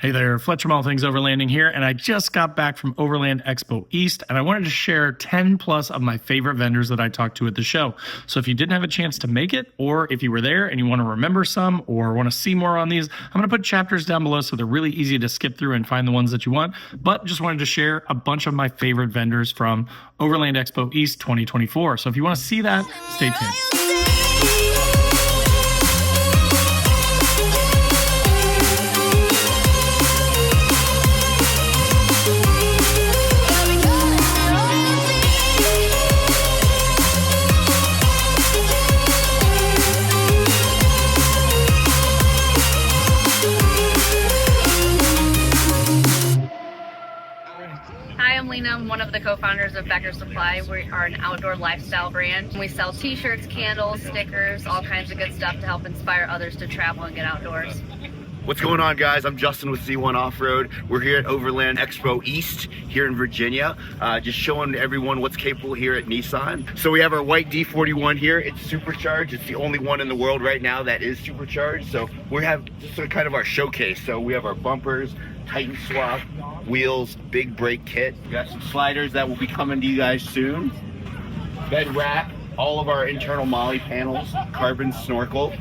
Hey there, Fletcher from All Things Overlanding here, and I just got back from Overland Expo East, and I wanted to share 10 plus of my favorite vendors that I talked to at the show. So if you didn't have a chance to make it, or if you were there and you want to remember some or want to see more on these, I'm going to put chapters down below so they're really easy to skip through and find the ones that you want, but just wanted to share a bunch of my favorite vendors from Overland Expo East 2024. So if you want to see that, stay tuned. I'm one of the co-founders of Becker Supply. We are an outdoor lifestyle brand. We sell t-shirts, candles, stickers, all kinds of good stuff to help inspire others to travel and get outdoors. What's going on, guys? I'm Justin with Z1 Offroad. We're here at Overland Expo East here in Virginia, just showing everyone what's capable here at Nissan. So we have our white D41 here. It's supercharged. It's the only one in the world right now that is supercharged. So we have just kind of our showcase. So we have our bumpers, Titan swap, wheels, big brake kit. We got some sliders that will be coming to you guys soon. Bed rack, all of our internal Molly panels, carbon snorkel,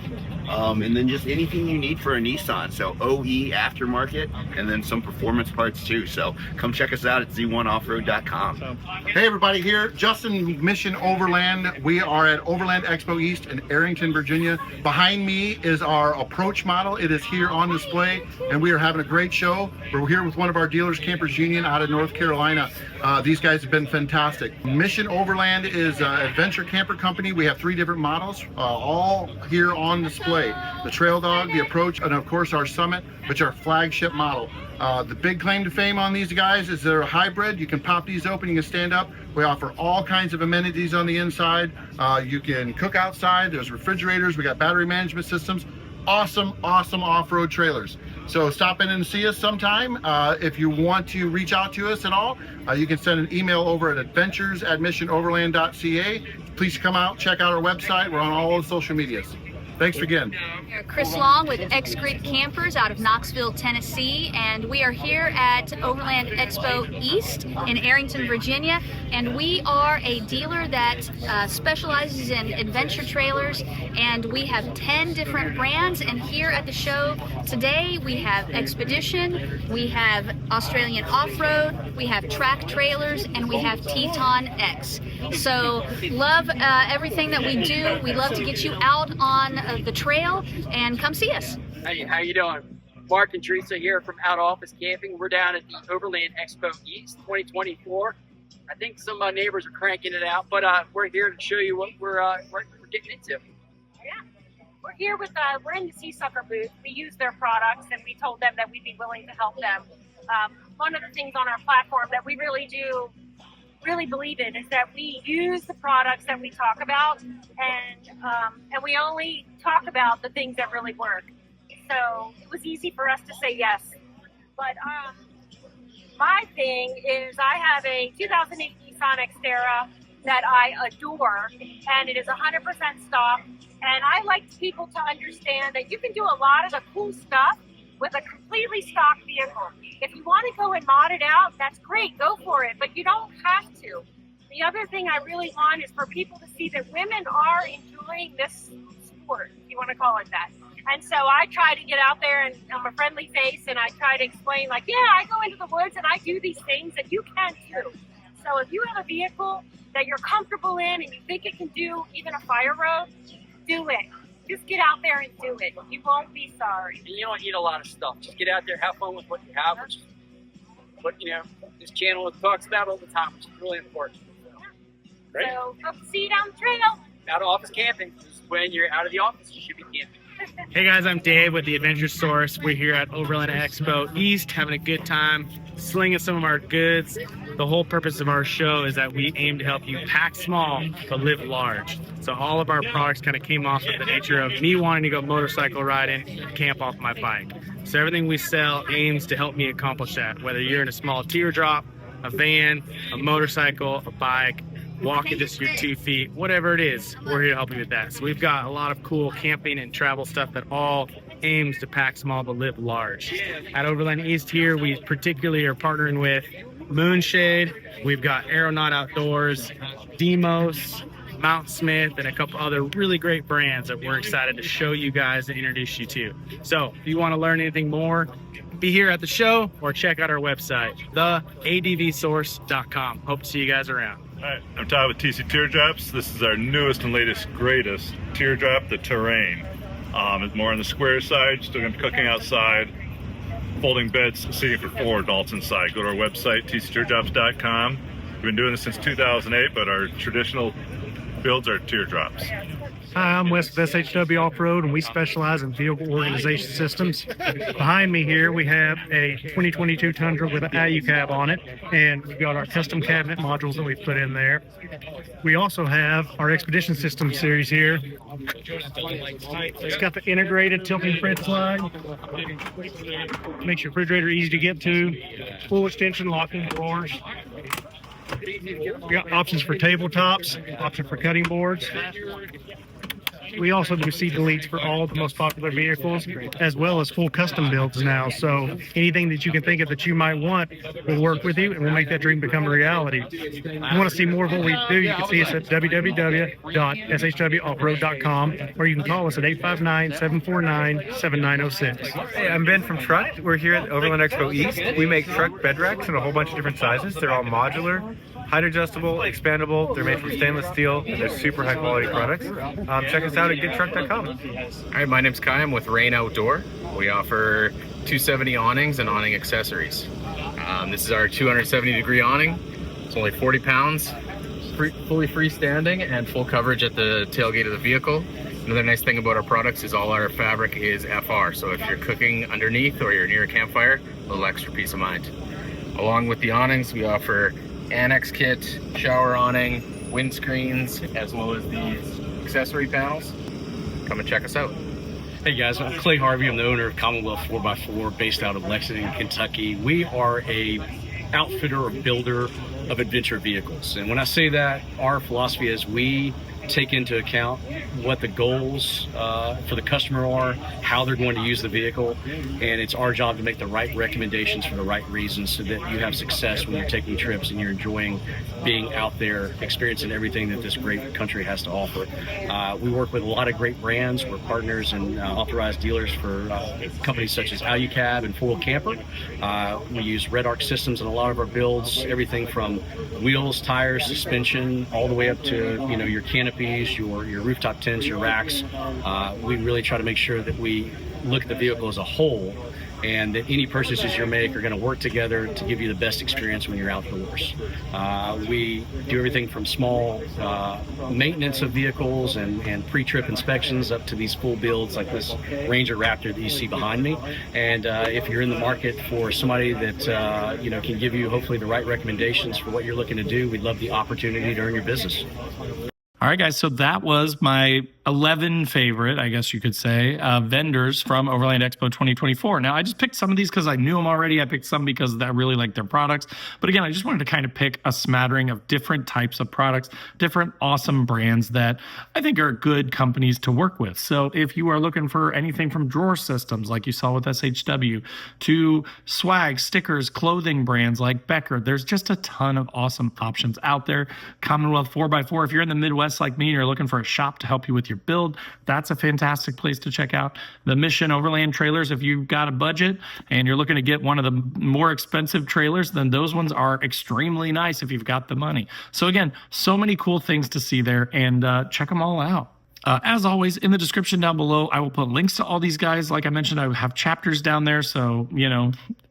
and then just anything you need for a Nissan. So OE aftermarket, and then some performance parts too. So come check us out at z1offroad.com. Hey everybody, here Justin, Mission Overland. We are at Overland Expo East in Arrington, Virginia. Behind me is our approach model. It is here on display, and we are having a great show. We're here with one of our dealers, Campers Union, out of North Carolina. These guys have been fantastic. Mission Overland is an adventure camper company. We have 3 different models, all here on display. The Trail Dog, the Approach, and of course our Summit, which are flagship model. The big claim to fame on these guys is they're a hybrid. You can pop these open, you can stand up. We offer all kinds of amenities on the inside. You can cook outside. There's refrigerators. We got battery management systems. Awesome off-road trailers. So stop in and see us sometime. If you want to reach out to us at all, you can send an email over at adventures@missionoverland.ca. Please come out, check out our website. We're on all the social medias. Thanks again. Chris Long with X Grid Campers out of Knoxville, Tennessee, and we are here at Overland Expo East in Arrington, Virginia, and we are a dealer that specializes in adventure trailers, and we have 10 different brands. And here at the show today we have Expedition, we have Australian Offroad, we have Track Trailers, and we have Teton X. So love everything that we do. We love to get you out on the trail and come see us. Hey, how you doing? Mark and Teresa here from Out Office Camping. We're down at the Overland Expo East 2024. I think some neighbors are cranking it out, but we're here to show you what we're getting into. Yeah, we're here with we're in the Seasucker booth. We use their products, and we told them that we'd be willing to help them. One of the things on our platform that we really believe in is that we use the products that we talk about, and we only talk about the things that really work. So it was easy for us to say yes. But my thing is, I have a 2008 Nissan Xterra that I adore, and it is 100% stock. And I like people to understand that you can do a lot of the cool stuff with a completely stock vehicle. If you want to go and mod it out, that's great, go for it, but you don't have to. The other thing I really want is for people to see that women are enjoying this sport, if you want to call it that. And so I try to get out there, and I'm a friendly face, and I try to explain, like, yeah, I go into the woods and I do these things that you can too. So if you have a vehicle that you're comfortable in and you think it can do even a fire road, do it. Just get out there and do it. You won't be sorry. And you don't need a lot of stuff. Just get out there, have fun with what you have, which is what, this channel talks about all the time, which is really important. Great. So hope to see you down the trail. Out of office camping. This is when you're out of the office, you should be camping. Hey guys, I'm Dave with the Adventure Source. We're here at Overland Expo East having a good time, slinging some of our goods. The whole purpose of our show is that we aim to help you pack small but live large. So all of our products kind of came off of the nature of me wanting to go motorcycle riding, camp off my bike. So everything we sell aims to help me accomplish that, whether you're in a small teardrop, a van, a motorcycle, a bike, walking just your 2 feet, whatever it is, we're here to help you with that. So we've got a lot of cool camping and travel stuff that all aims to pack small but live large. At Overland East here, we particularly are partnering with Moonshade. We've got Aeronaut Outdoors, Demos, Mount Smith, and a couple other really great brands that we're excited to show you guys and introduce you to. So if you want to learn anything more, be here at the show or check out our website, theadvsource.com. Hope to see you guys around. All right, I'm Todd with TC Teardrops. This is our newest and latest, greatest teardrop, the Terrain. It's more on the square side, still gonna be cooking outside, folding beds, seating for 4 adults inside. Go to our website, tcteardrops.com. We've been doing this since 2008, but our traditional builds are teardrops. Hi, I'm Wes with SHW Offroad, and we specialize in vehicle organization systems. Behind me here, we have a 2022 Tundra with an AU cab on it, and we've got our custom cabinet modules that we've put in there. We also have our Expedition System series here. It's got the integrated tilting front slide. Makes your refrigerator easy to get to. Full extension locking drawers. We got options for tabletops, option for cutting boards. We also do seat deletes for all the most popular vehicles, as well as full custom builds now. So anything that you can think of that you might want, we'll work with you and we'll make that dream become a reality. If you want to see more of what we do, you can see us at www.shwoffroad.com, or you can call us at 859-749-7906. Hey, I'm Ben from TRUKD. We're here at Overland Expo East. We make truck bed racks in a whole bunch of different sizes. They're all modular, height adjustable, expandable. They're made from stainless steel, and they're super high quality products. Check us out at gettruck.com. All right, my name's Kai. I'm with Rain Outdoor. We offer 270 awnings and awning accessories. This is our 270-degree awning. It's only 40 pounds, fully freestanding, and full coverage at the tailgate of the vehicle. Another nice thing about our products is all our fabric is FR, so if you're cooking underneath or you're near a campfire, a little extra peace of mind. Along with the awnings, we offer annex kit, shower awning, windscreens, as well as these accessory panels. Come and check us out. Hey guys, I'm Clay Harvey. I'm the owner of Commonwealth 4x4 based out of Lexington, Kentucky. We are a outfitter or builder of adventure vehicles. And when I say that, our philosophy is we take into account what the goals for the customer are, how they're going to use the vehicle, and it's our job to make the right recommendations for the right reasons so that you have success when you're taking trips and you're enjoying being out there, experiencing everything that this great country has to offer. We work with a lot of great brands. We're partners and authorized dealers for companies such as Alucab and 4 Wheel Camper. We use Red Arc systems in a lot of our builds, everything from wheels, tires, suspension, all the way up to your canopies, your rooftop tents, your racks. We really try to make sure that we look at the vehicle as a whole, and that any purchases you make are going to work together to give you the best experience when you're outdoors. We do everything from small maintenance of vehicles and pre-trip inspections up to these full builds like this Ranger Raptor that you see behind me. And if you're in the market for somebody that can give you hopefully the right recommendations for what you're looking to do, we'd love the opportunity to earn your business. All right, guys, so that was my 11 favorite, I guess you could say, vendors from Overland Expo 2024. Now, I just picked some of these because I knew them already. I picked some because I really like their products. But again, I just wanted to kind of pick a smattering of different types of products, different awesome brands that I think are good companies to work with. So if you are looking for anything from drawer systems, like you saw with SHW, to swag, stickers, clothing brands like Becker, there's just a ton of awesome options out there. Commonwealth 4x4, if you're in the Midwest like me and you're looking for a shop to help you with your build, that's a fantastic place to check out. The Mission Overland trailers, if you've got a budget and you're looking to get one of the more expensive trailers, then those ones are extremely nice if you've got the money. So again, so many cool things to see there, and check them all out. As always, in the description down below, I will put links to all these guys. Like I mentioned, I have chapters down there, so,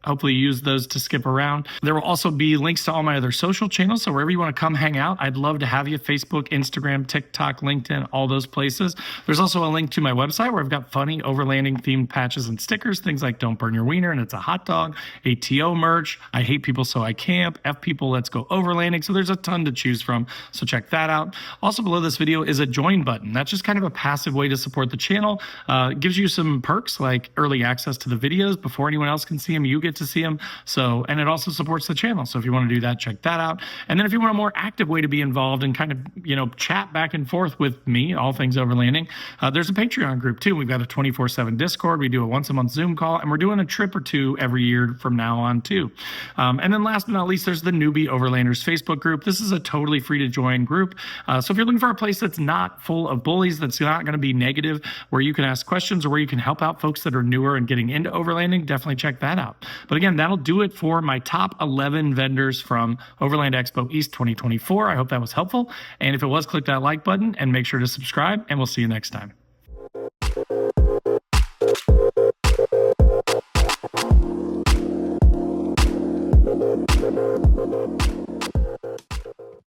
hopefully use those to skip around. There will also be links to all my other social channels, so wherever you want to come hang out, I'd love to have you. Facebook, Instagram, TikTok, LinkedIn, all those places. There's also a link to my website where I've got funny overlanding themed patches and stickers, things like Don't Burn Your Wiener and It's a Hot Dog, ATO merch, I Hate People So I Camp, F People Let's Go Overlanding. So there's a ton to choose from, so check that out. Also below this video is a join button. That just just kind of a passive way to support the channel. It gives you some perks like early access to the videos before anyone else can see them. You get to see them. So, and it also supports the channel. So if you want to do that, check that out. And then if you want a more active way to be involved and kind of, you know, chat back and forth with me, all things overlanding, there's a Patreon group too. We've got a 24/7 Discord. We do a once a month Zoom call, and we're doing a trip or two every year from now on too. And then last but not least, there's the Newbie Overlanders Facebook group. This is a totally free to join group. So if you're looking for a place that's not full of bullies, that's not going to be negative, where you can ask questions or where you can help out folks that are newer and getting into overlanding, definitely check that out. But again, that'll do it for my top 11 vendors from Overland Expo East 2024. I hope that was helpful. And if it was, click that like button and make sure to subscribe, and we'll see you next time.